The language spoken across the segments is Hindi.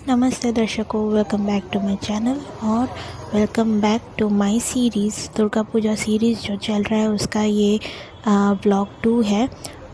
नमस्ते दर्शकों, welcome back to my channel और welcome back to my series. Durga Puja series जो चल रहा है उसका ये ब्लॉग 2 है,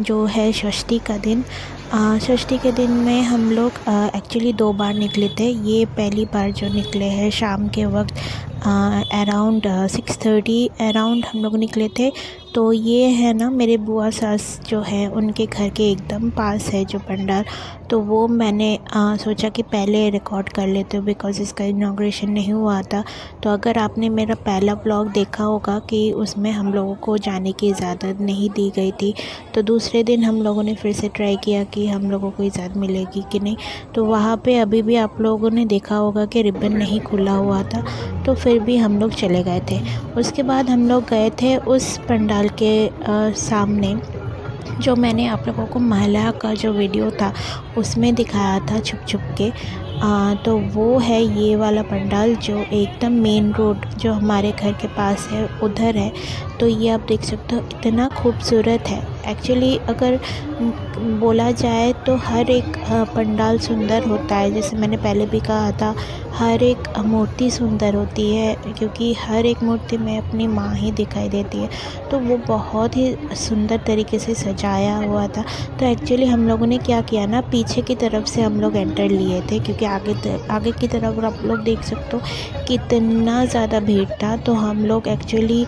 जो है षष्ठी का दिन। षष्ठी के दिन में हम लोग एक्चुअली 2 बार निकले थे। ये पहली बार जो निकले हैं शाम के वक्त अराउंड 6:30 अराउंड हम लोग निकले थे। तो ये है ना, मेरे बुआ सास जो है उनके घर के एकदम पास है जो पंडाल। तो वो मैंने सोचा कि पहले रिकॉर्ड कर लेते हो बिकॉज़ इसका इनॉग्रेशन नहीं हुआ था। तो अगर आपने मेरा पहला ब्लॉग देखा होगा कि उसमें हम लोगों को जाने की इजाज़त नहीं दी गई थी, तो दूसरे दिन हम लोगों ने फिर से ट्राई किया कि हम लोगों को इजाज़त मिलेगी कि नहीं। तो वहाँ पे अभी भी आप लोगों ने देखा होगा कि रिबन नहीं खुला हुआ था, तो फिर भी हम लोग चले गए थे। उसके बाद हम लोग गए थे उस पंडाल के सामने, जो मैंने आप लोगों को महिला का जो वीडियो था उसमें दिखाया था छुप छुप के। तो वो है ये वाला पंडाल जो एकदम मेन रोड जो हमारे घर के पास है उधर है। तो ये आप देख सकते हो, इतना खूबसूरत है। एक्चुअली अगर बोला जाए तो हर एक पंडाल सुंदर होता है, जैसे मैंने पहले भी कहा था, हर एक मूर्ति सुंदर होती है क्योंकि हर एक मूर्ति में अपनी माँ ही दिखाई देती है। तो वो बहुत ही सुंदर तरीके से सजाया हुआ था। तो एक्चुअली हम लोगों ने क्या किया ना, पीछे की तरफ से हम लोग एंटर लिए थे क्योंकि आगे की तरफ आप लोग देख सकते हो कितना ज़्यादा भीड़ था। तो हम लोग एक्चुअली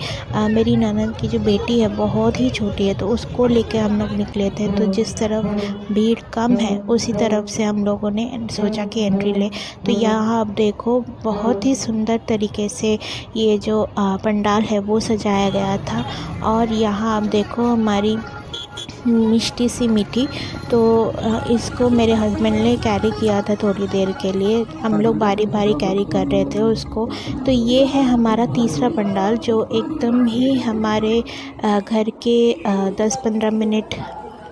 मेरी ननद की जो बेटी है बहुत ही छोटी है, तो उसको लेके हम लोग निकले थे। तो जिस तरफ भीड़ कम है उसी तरफ से हम लोगों ने सोचा कि एंट्री ले। तो यहाँ आप देखो, बहुत ही सुंदर तरीके से ये जो पंडाल है वो सजाया गया था। और यहाँ आप देखो हमारी मिष्टी सी मीठी, तो इसको मेरे हस्बैंड ने कैरी किया था थोड़ी देर के लिए। हम लोग बारी बारी कैरी कर रहे थे उसको। तो ये है हमारा तीसरा पंडाल जो एकदम ही हमारे घर के 10-15 मिनट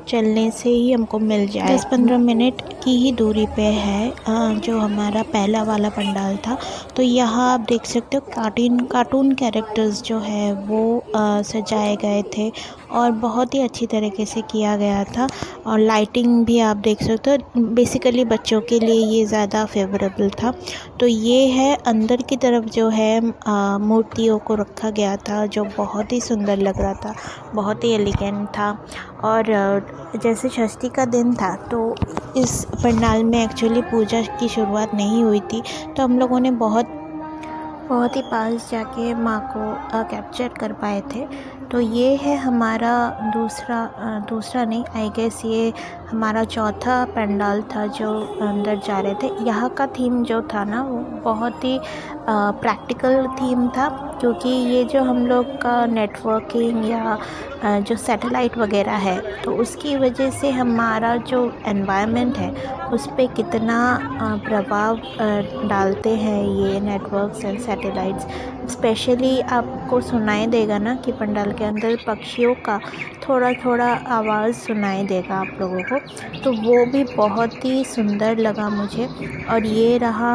चलने से ही हमको मिल जाए, 10-15 मिनट की ही दूरी पे है जो हमारा पहला वाला पंडाल था। तो यहाँ आप देख सकते हो कार्टून कैरेक्टर्स जो है वो सजाए गए थे और बहुत ही अच्छी तरीके से किया गया था। और लाइटिंग भी आप देख सकते हो, बेसिकली बच्चों के लिए ये ज़्यादा फेवरेबल था। तो ये है अंदर की तरफ जो है मूर्तियों को रखा गया था, जो बहुत ही सुंदर लग रहा था, बहुत ही एलिगेंट था। और जैसे षष्ठी का दिन था तो इस पंडाल में एक्चुअली पूजा की शुरुआत नहीं हुई थी। तो हम लोगों ने बहुत ही पास जाके माँ को कैप्चर कर पाए थे। तो ये है हमारा दूसरा नहीं, आई गेस ये हमारा चौथा पंडाल था जो अंदर जा रहे थे। यहाँ का थीम जो था ना वो बहुत ही प्रैक्टिकल थीम था, क्योंकि ये जो हम लोग का नेटवर्किंग या जो सैटेलाइट वगैरह है, तो उसकी वजह से हमारा जो एनवायरनमेंट है उस पे कितना प्रभाव डालते हैं ये नेटवर्क्स एंड सैटेलाइट्स। स्पेशली आपको सुनाई देगा ना कि पंडाल के अंदर पक्षियों का थोड़ा थोड़ा आवाज़ सुनाई देगा आप लोगों को, तो वो भी बहुत ही सुंदर लगा मुझे। और ये रहा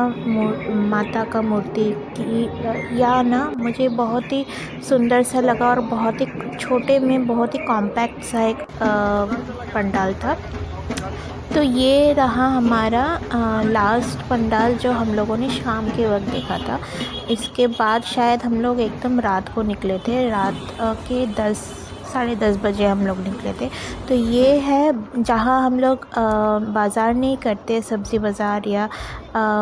माता का मूर्ति की या ना, मुझे बहुत ही सुंदर सा लगा और बहुत ही छोटे में बहुत ही कॉम्पैक्ट सा एक पंडाल था। तो ये रहा हमारा लास्ट पंडाल जो हम लोगों ने शाम के वक्त देखा था। इसके बाद शायद हम लोग एकदम रात को निकले थे, रात के 10-10:30 बजे हम लोग निकले थे। तो ये है जहाँ हम लोग बाज़ार नहीं करते, सब्ज़ी बाज़ार या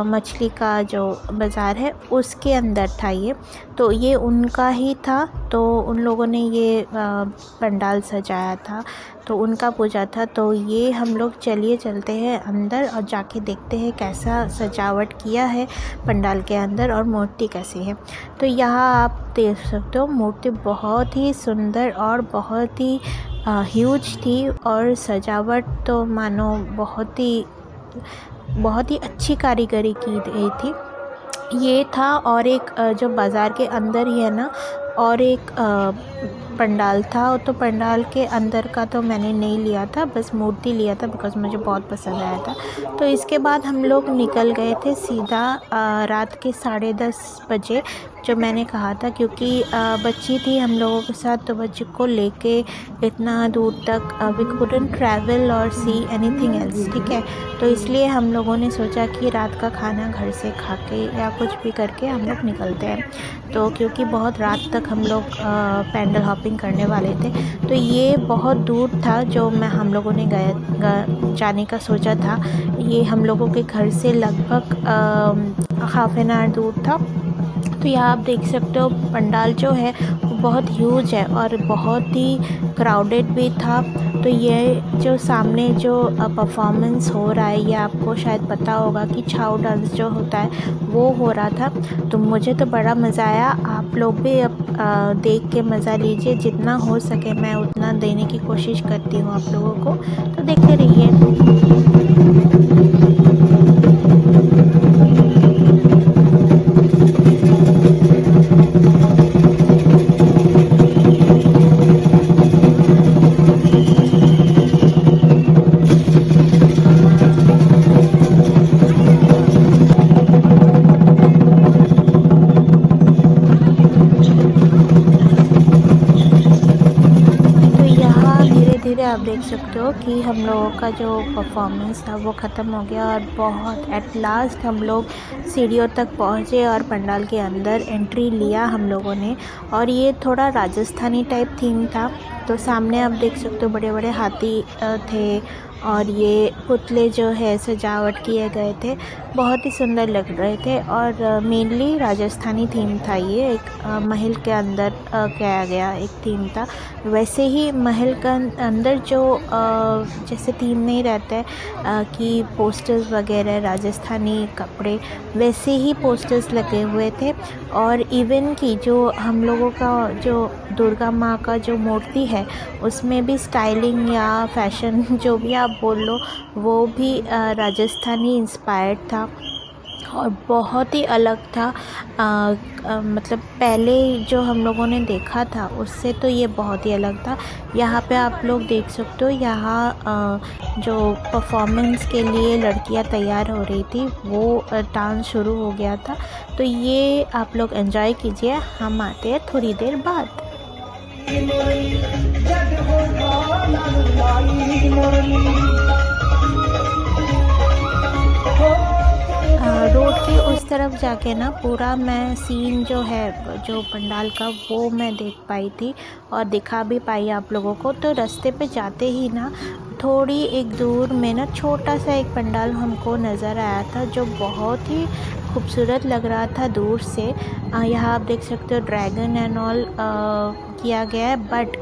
मछली का जो बाज़ार है उसके अंदर था ये। तो ये उनका ही था, तो उन लोगों ने ये पंडाल सजाया था, तो उनका पूजा था। तो ये हम लोग चलते हैं अंदर और जाके देखते हैं कैसा सजावट किया है पंडाल के अंदर और मूर्ति कैसी है। तो यहाँ आप देख सकते हो मूर्ति बहुत ही सुंदर और बहुत ही ह्यूज थी, और सजावट तो मानो बहुत ही अच्छी कारीगरी की गई थी। ये था, और एक जो बाज़ार के अंदर ही है ना, और एक पंडाल था। तो पंडाल के अंदर का तो मैंने नहीं लिया था, बस मूर्ति लिया था बिकॉज़ मुझे बहुत पसंद आया था। तो इसके बाद हम लोग निकल गए थे सीधा रात के 10:30 बजे जो मैंने कहा था, क्योंकि बच्ची थी हम लोगों के साथ, तो बच्ची को लेके इतना दूर तक वी कुडंट ट्रैवल और सी एनीथिंग एल्स, ठीक है। तो इसलिए हम लोगों ने सोचा कि रात का खाना घर से खा के या कुछ भी करके हम लोग निकलते हैं। तो क्योंकि बहुत रात तक हम लोग पैंडल हॉपिंग करने वाले थे, तो ये बहुत दूर था जो हम लोगों ने जाने का सोचा था। ये हम लोगों के घर से लगभग हाफ एन आवर दूर था। तो यहाँ आप देख सकते हो पंडाल जो है वो बहुत ह्यूज है और बहुत ही क्राउडेड भी था। तो ये जो सामने जो परफॉर्मेंस हो रहा है, ये आपको शायद पता होगा कि छाऊ डांस जो होता है वो हो रहा था। तो मुझे तो बड़ा मज़ा आया। आप लोग भी अब देख के मज़ा लीजिए, जितना हो सके मैं उतना देने की कोशिश करती हूँ आप लोगों को, तो देखते रहिए। तो यहाँ धीरे-धीरे आप देख सकते हो कि हम लोगों का जो परफॉर्मेंस था वो ख़त्म हो गया और बहुत एट लास्ट हम लोग सीढ़ियों तक पहुँचे और पंडाल के अंदर एंट्री लिया हम लोगों ने। और ये थोड़ा राजस्थानी टाइप थीम था। तो सामने आप देख सकते हो बड़े-बड़े हाथी थे और ये पुतले जो है सजावट किए गए थे, बहुत ही सुंदर लग रहे थे। और मेनली राजस्थानी थीम था ये, एक महल के अंदर किया गया एक थीम था। वैसे ही महल का अंदर जो जैसे थीम नहीं रहता है कि पोस्टर्स वगैरह राजस्थानी कपड़े, वैसे ही पोस्टर्स लगे हुए थे। और इवन कि जो हम लोगों का जो दुर्गा माँ का जो मूर्ति है उसमें भी स्टाइलिंग या फैशन जो भी आप बोल लो, वो भी राजस्थानी इंस्पायर्ड था और बहुत ही अलग था। मतलब पहले जो हम लोगों ने देखा था उससे तो ये बहुत ही अलग था। यहाँ पे आप लोग देख सकते हो, यहाँ जो परफॉर्मेंस के लिए लड़कियाँ तैयार हो रही थी वो डांस शुरू हो गया था। तो ये आप लोग एंजॉय कीजिए, हम आते हैं थोड़ी देर बाद। रोड के उस तरफ जाके ना पूरा मैं सीन जो है जो पंडाल का वो मैं देख पाई थी और दिखा भी पाई आप लोगों को। तो रास्ते पे जाते ही ना थोड़ी एक दूर में ना छोटा सा एक पंडाल हमको नज़र आया था जो बहुत ही खूबसूरत लग रहा था दूर से। यहाँ आप देख सकते हो ड्रैगन एंड ऑल किया गया है, बट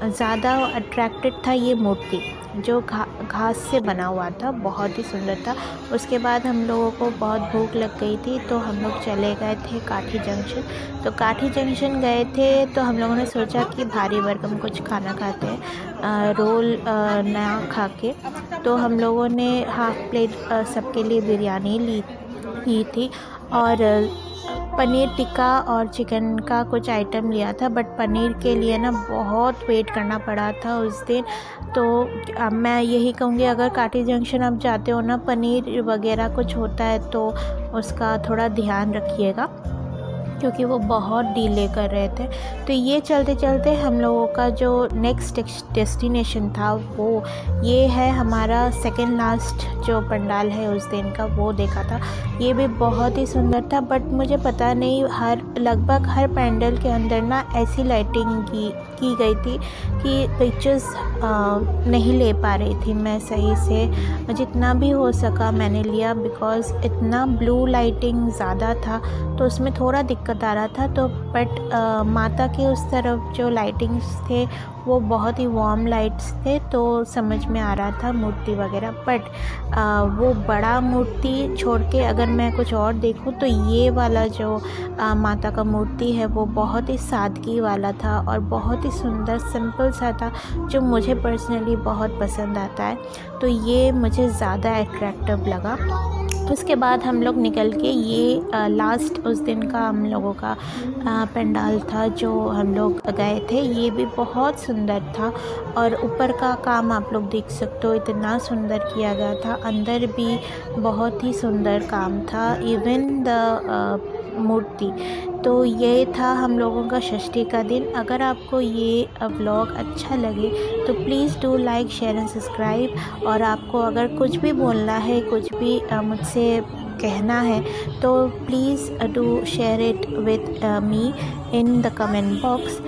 ज़्यादा अट्रैक्टेड था ये मूर्ति जो घास से बना हुआ था, बहुत ही सुंदर था। उसके बाद हम लोगों को बहुत भूख लग गई थी तो हम लोग चले गए थे काठी जंक्शन। तो काठी जंक्शन गए थे तो हम लोगों ने सोचा कि भारी भरकम कुछ खाना खाते हैं, रोल ना खा के। तो हम लोगों ने हाफ़ प्लेट सबके लिए बिरयानी ली थी और पनीर टिक्का और चिकन का कुछ आइटम लिया था। बट पनीर के लिए ना बहुत वेट करना पड़ा था उस दिन। तो अब मैं यही कहूँगी, अगर काठी जंक्शन आप जाते हो ना, पनीर वगैरह कुछ होता है तो उसका थोड़ा ध्यान रखिएगा, क्योंकि वो बहुत डिले कर रहे थे। तो ये चलते चलते हम लोगों का जो नेक्स्ट डेस्टिनेशन था वो ये है, हमारा सेकेंड लास्ट जो पंडाल है उस दिन का वो देखा था। ये भी बहुत ही सुंदर था, बट मुझे पता नहीं लगभग हर पंडाल के अंदर ना ऐसी लाइटिंग की गई थी कि पिक्चर्स नहीं ले पा रही थी मैं सही से। जितना भी हो सका मैंने लिया, बिकॉज़ इतना ब्लू लाइटिंग ज़्यादा था तो उसमें थोड़ा दिक्कत आ रहा था। तो बट माता के उस तरफ जो लाइटिंग्स थे वो बहुत ही वार्म लाइट्स थे, तो समझ में आ रहा था मूर्ति वगैरह। बट वो बड़ा मूर्ति छोड़ के अगर मैं कुछ और देखूं तो ये वाला जो माता का मूर्ति है वो बहुत ही सादगी वाला था और बहुत ही सुंदर सिंपल सा था, जो मुझे पर्सनली बहुत पसंद आता है। तो ये मुझे ज़्यादा अट्रैक्टिव लगा। उसके बाद हम लोग निकल के ये लास्ट उस दिन का हम लोगों का पंडाल था जो हम लोग गए थे। ये भी बहुत सुंदर था और ऊपर का काम आप लोग देख सकते हो, इतना सुंदर किया गया था। अंदर भी बहुत ही सुंदर काम था। इवन द मूर्ति तो ये था हम लोगों का षष्ठी का दिन। अगर आपको ये व्लॉग अच्छा लगे तो please do like share and subscribe. और आपको अगर कुछ भी बोलना है, कुछ भी मुझसे कहना है तो please do share it with me in the comment box.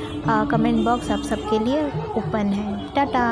Comment box आप सबके लिए ओपन है। टाटा।